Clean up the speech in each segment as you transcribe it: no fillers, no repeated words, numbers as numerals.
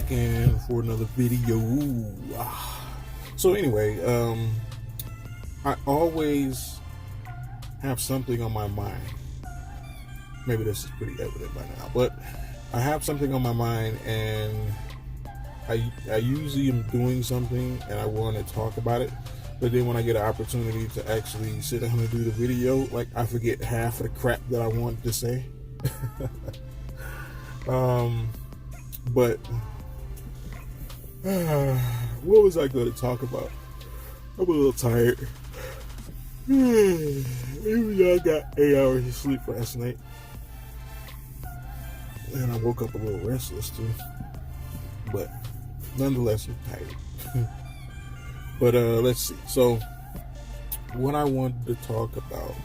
back in for another video. So anyway, I always have something on my mind. Maybe this is pretty evident by now, but I have something on my mind, and I usually am doing something and I want to talk about it, but then when I get an opportunity to actually sit down and do the video, like, I forget half of the crap that I wanted to say. But what was I going to talk about? I'm a little tired. Even though I got 8 hours of sleep last night, and I woke up a little restless too, but nonetheless I'm tired. But let's see. So what I wanted to talk about,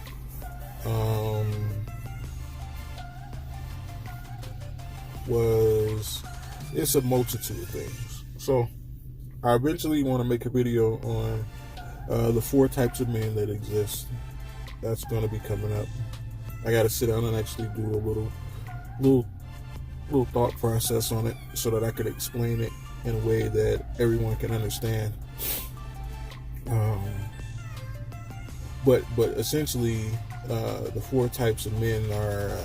it's a multitude of things. So I eventually want to make a video on the 4 types of men that exist. That's going to be coming up. I got to sit down and actually do a little thought process on it so that I could explain it in a way that everyone can understand. But essentially, the 4 types of men are,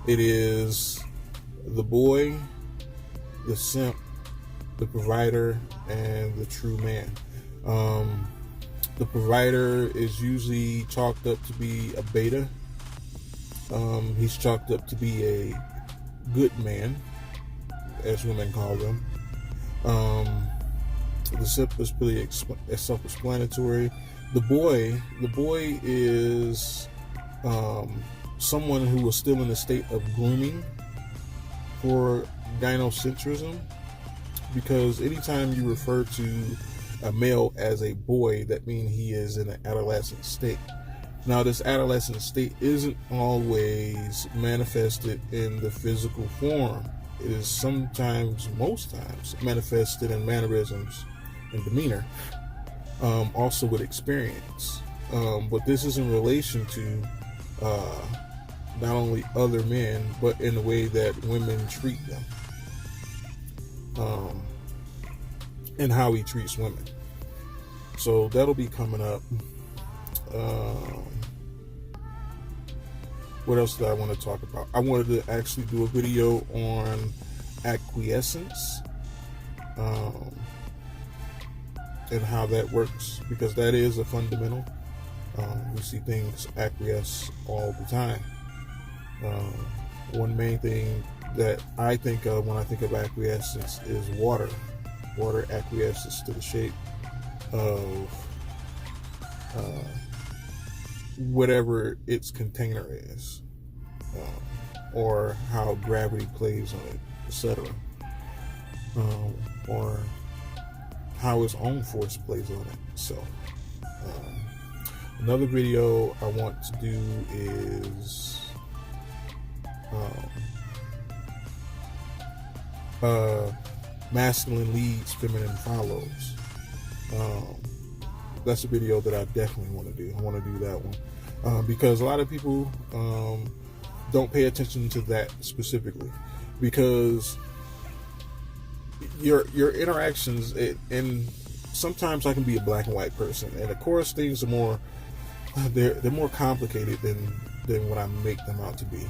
it is the boy, the simp, the provider, and the true man. The provider is usually chalked up to be a beta. He's chalked up to be a good man, as women call them. The simp is pretty self-explanatory. The boy is someone who is still in a state of grooming for gynocentrism, because anytime you refer to a male as a boy, that means he is in an adolescent state. Now, this adolescent state isn't always manifested in the physical form. It is sometimes, most times, manifested in mannerisms and demeanor, also with experience. But this is in relation to not only other men, but in the way that women treat them, and how he treats women. So that'll be coming up. What else did I want to talk about? I wanted to actually do a video on acquiescence, and how that works, because that is a fundamental. We see things acquiesce all the time. One main thing that I think of when I think of acquiescence is water. Water acquiesces to the shape of whatever its container is, or how gravity plays on it, etc., or how its own force plays on it. So another video I want to do is masculine leads, feminine follows. That's a video that I definitely want to do. I want to do that one, because a lot of people don't pay attention to that specifically, because your interactions, and sometimes I can be a black and white person, and of course things are more they're more complicated than what I make them out to be,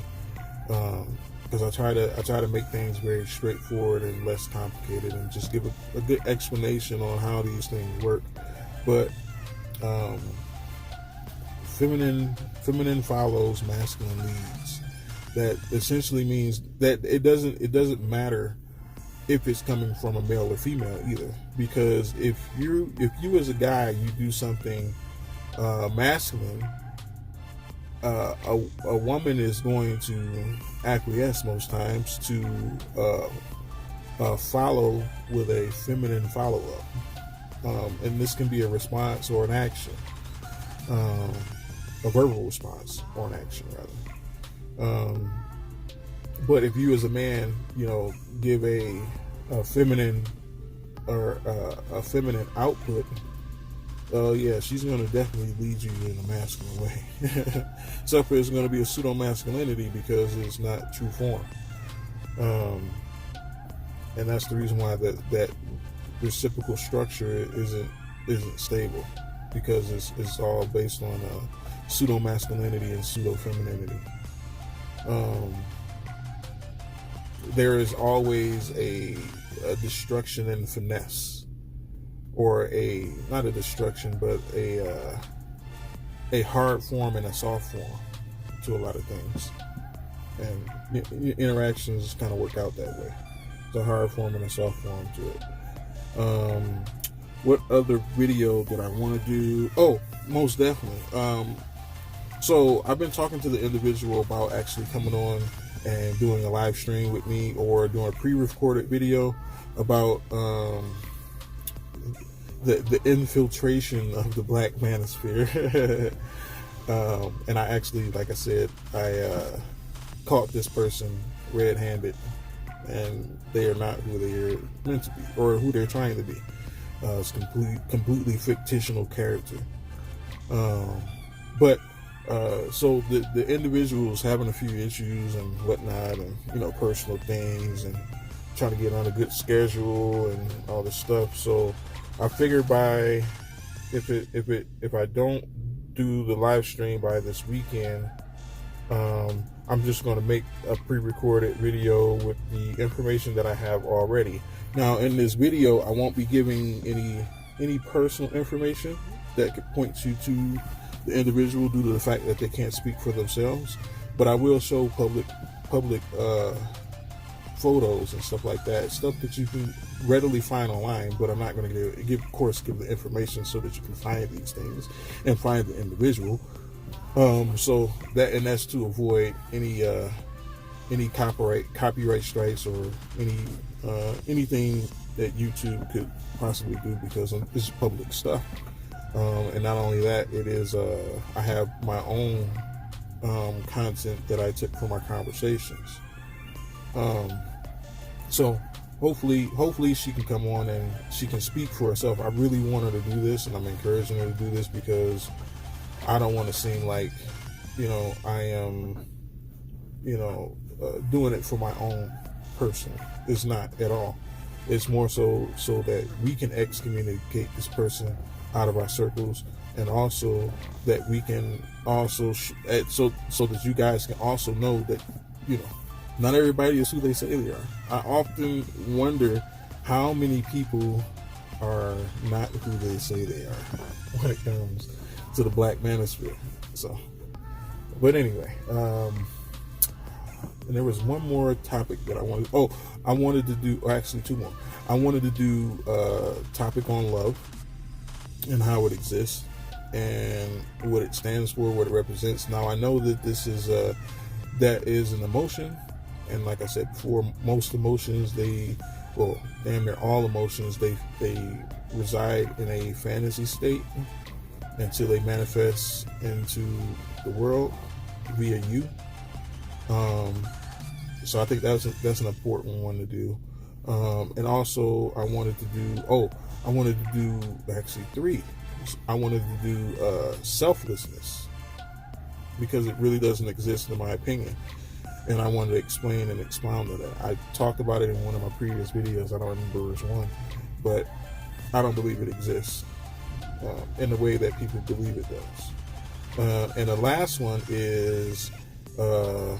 because I try to make things very straightforward and less complicated, and just give a good explanation on how these things work. But feminine follows, masculine leads. That essentially means that it doesn't matter if it's coming from a male or female either, because if you as a guy, you do something masculine, a woman is going to acquiesce most times to follow with a feminine follow-up. And this can be a response or an action, a verbal response or an action rather. But if you as a man, give a feminine or a feminine output, yeah, she's going to definitely lead you in a masculine way. Except for it's going to be a pseudo masculinity because it's not true form. and that's the reason why that reciprocal structure isn't stable, because it's all based on pseudo masculinity and pseudo femininity. There is always a destruction and finesse, or not a destruction, but a hard form and a soft form to a lot of things, and interactions kind of work out that way. It's a hard form and a soft form to it. What other video did I want to do? Oh, most definitely. So I've been talking to the individual about actually coming on and doing a live stream with me, or doing a pre-recorded video about the infiltration of the Black Manosphere. And I actually, like I said, I caught this person red-handed, and they are not who they're meant to be, or who they're trying to be. It's completely fictional character. But so the individual's having a few issues and whatnot, and personal things, and trying to get on a good schedule and all this stuff. So I figured if I don't do the live stream by this weekend, I'm just going to make a pre-recorded video with the information that I have already. Now, in this video, I won't be giving any personal information that could point you to the individual due to the fact that they can't speak for themselves, but I will show public photos and stuff like that, stuff that you can readily find online. But I'm not going to give the information so that you can find these things and find the individual. So that's to avoid any copyright strikes, or anything that YouTube could possibly do, because this is public stuff. And not only that, it is I have my own content that I took from our conversations. So hopefully she can come on and she can speak for herself. I really want her to do this, and I'm encouraging her to do this, because I don't want to seem like I am doing it for my own person. It's not at all. It's more so that we can excommunicate this person out of our circles, and also that we can also so that you guys can also know that not everybody is who they say they are. I often wonder how many people are not who they say they are when it comes to the Black Manosphere. So, but anyway, and there was one more topic that I wanted to do. Actually, two more. I wanted to do a topic on love and how it exists and what it stands for, what it represents. Now, I know that this is that is an emotion, and like I said before, most emotions, damn near all emotions, they reside in a fantasy state until they manifest into the world via you. So I think that's an important one to do. And also I wanted to do actually three. I wanted to do selflessness, because it really doesn't exist in my opinion, and I wanted to explain and expound on that. I talked about it in one of my previous videos. I don't remember which one, but I don't believe it exists in the way that people believe it does. And the last one is the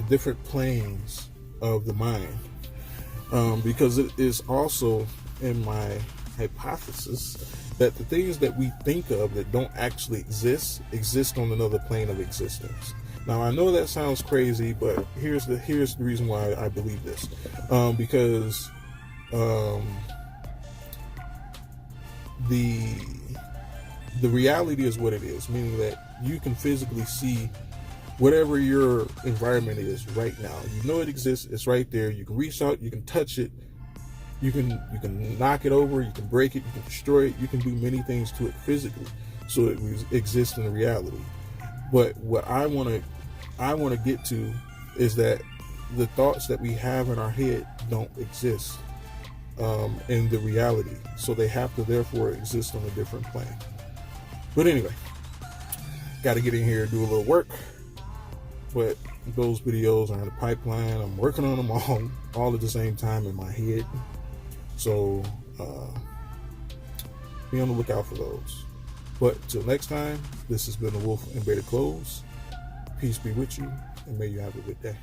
different planes of the mind, because it is also in my hypothesis that the things that we think of that don't actually exist on another plane of existence. Now, I know that sounds crazy, but here's the reason why I believe this. Because the reality is what it is, meaning that you can physically see whatever your environment is right now. You know it exists. It's right there. You can reach out. You can touch it. You can knock it over. You can break it. You can destroy it. You can do many things to it physically, so it exists in reality. But what I want to get to is that the thoughts that we have in our head don't exist in the reality, so they have to therefore exist on a different plane. But anyway, got to get in here and do a little work. but those videos are in the pipeline. I'm working on them all at the same time in my head. So be on the lookout for those. But till next time, this has been the Wolf in Bearded Clothes. Peace be with you, and may you have a good day.